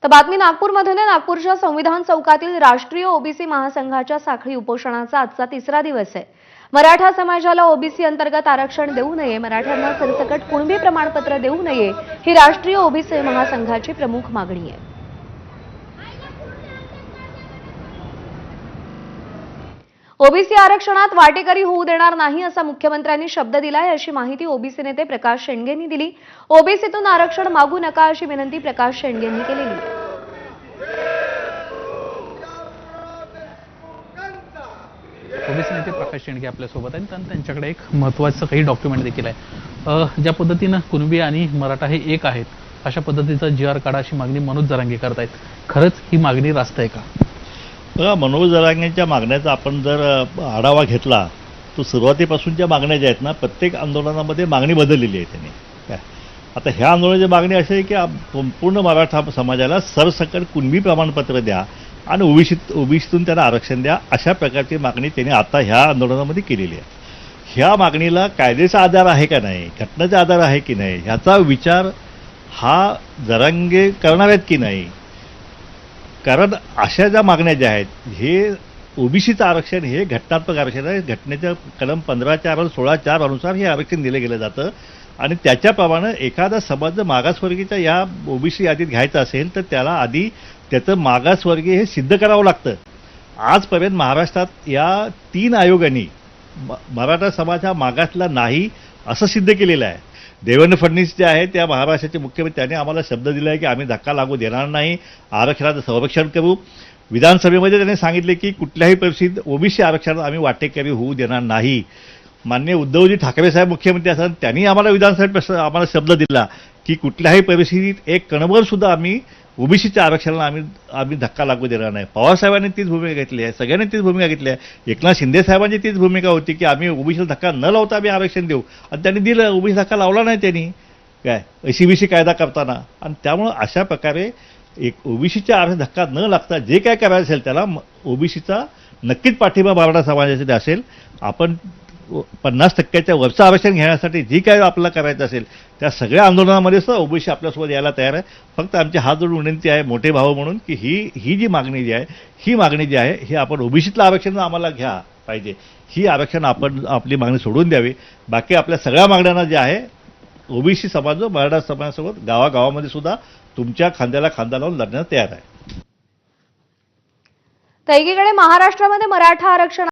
तर बातमी नागपूरमधून आहे। नागपूरच्या संविधान चौकातील राष्ट्रीय ओबीसी महासंघाच्या साखळी उपोषणाचा आजचा तिसरा दिवस आहे। मराठा समाजाला ओबीसी अंतर्गत आरक्षण देऊ नये, मराठ्यांना सरसकट कुणबी प्रमाणपत्र देऊ नये, ही राष्ट्रीय ओबीसी महासंघाची प्रमुख मागणी आहे। ओबीसी आरक्षणात वाटेकरी होऊ देणार नाही असा मुख्यमंत्र्यांनी शब्द दिलाय, अशी माहिती ओबीसी नेते प्रकाश शेंडगेंनी दिली। ओबीसीतून आरक्षण मागू नका अशी विनंती प्रकाश शेंडगेंनी केलेली आहे। ओबीसी नेते प्रकाश शेंडगे आपल्यासोबत आहेत आणि त्यांच्याकडे एक महत्त्वाचं काही डॉक्युमेंट देखील आहे। ज्या पद्धतीनं कुणबी आणि मराठा हे एक आहेत, अशा पद्धतीचा GR काढा अशी मागणी मनोज जरांगे करतायत। खरंच ही मागणी रास्त आहे का? बघा, मनोज जरांगेंच्या मागण्याचा आपण जर आढावा घेतला तो सुरुवातीपासूनच्या मागण्या ज्या आहेत ना, प्रत्येक आंदोलनामध्ये मागणी बदललेली आहे त्यांनी। काय आता ह्या आंदोलनाची मागणी अशी आहे की संपूर्ण मराठा समाजाला सरसकट कुणबी प्रमाणपत्र द्या आणि ओबीसीतून त्यांना आरक्षण द्या, अशा प्रकारची मागणी त्यांनी आता ह्या आंदोलनामध्ये केलेली आहे। ह्या मागणीला कायद्याचा आधार आहे का नाही, घटनेचा आधार आहे की नाही, ह्याचा विचार हा जरांगे करणार आहेत की नाही। कारण अशा ज्या मागण्या ज्या आहेत, हे ओबीसीचं आरक्षण हे घटनात्मक आरक्षण आहे। घटनेच्या कलम 15(4) आणि 16(4) अनुसार हे आरक्षण दिलं गेलं जातं आणि त्याच्याप्रमाणे एखादा समाज मागासवर्गीच्या या ओबीसी यादीत घ्यायचा असेल तर त्याला आधी त्याचं मागासवर्गीय हे सिद्ध करावं लागतं। आजपर्यंत महाराष्ट्रात या 3 आयोगांनी मराठा समाज हा मागासला नाही असं सिद्ध केलेलं आहे। देवेंद्र फडणवीस जे आहेत त्या महाराष्ट्राचे मुख्यमंत्री, त्यांनी आम्हाला शब्द दिला आहे की आम्ही धक्का लागू देणार नाही, आरक्षणाचं संरक्षण करू। विधानसभेमध्ये त्यांनी सांगितले की कुठल्याही परिस्थितीत ओबीसी आरक्षणात आम्ही वाटेकरी होऊ देणार नाही। माननीय उद्धवजी ठाकरे साहेब मुख्यमंत्री असताना त्यांनी आम्हाला विधानसभेत आम्हाला शब्द दिला की कुठल्याही परिस्थितीत एक कणभर सुद्धा आम्ही ओबीसीच्या आरक्षणाला आम्ही धक्का लागू देणार नाही। पवारसाहेबांनी तीच भूमिका घेतली आहे, सगळ्यांनी तीच भूमिका घेतली आहे। एकनाथ शिंदे साहेबांची तीच भूमिका होती की आम्ही ओबीसीला धक्का न लावता आम्ही आरक्षण देऊ, आणि त्यांनी दिलं। ओबीसी धक्का लावला नाही त्यांनी काय एसीबीसी कायदा करताना। आणि त्यामुळं अशा प्रकारे एक ओबीसीच्या आरक्षण धक्का न लागता जे काय करायचं असेल त्याला ओबीसीचा नक्कीच पाठिंबा मराठा समाजासाठी असेल। आपण 50% वरचं आरक्षण घेण्यासाठी जी काय आपल्याला करायचं असेल त्या सगळ्या आंदोलनामध्ये सुद्धा ओबीसी आपल्यासोबत यायला तयार आहे। फक्त आमची हात जोडून विनंती आहे मोठे भाऊ म्हणून की ही जी मागणी जी आहे, ही मागणी जी आहे ही आपण ओबीसीतलं आरक्षण आम्हाला घ्या पाहिजे, ही आरक्षण आपण आपली मागणी सोडून द्यावी। बाकी आपल्या सगळ्या मागण्यांना जे आहे ओबीसी समाज मराठा समाजासोबत गावागावामध्ये सुद्धा तुमच्या खांद्याला खांदा लावून लढण्यास तयार आहे। तर एकीकडे महाराष्ट्रामध्ये मराठा आरक्षण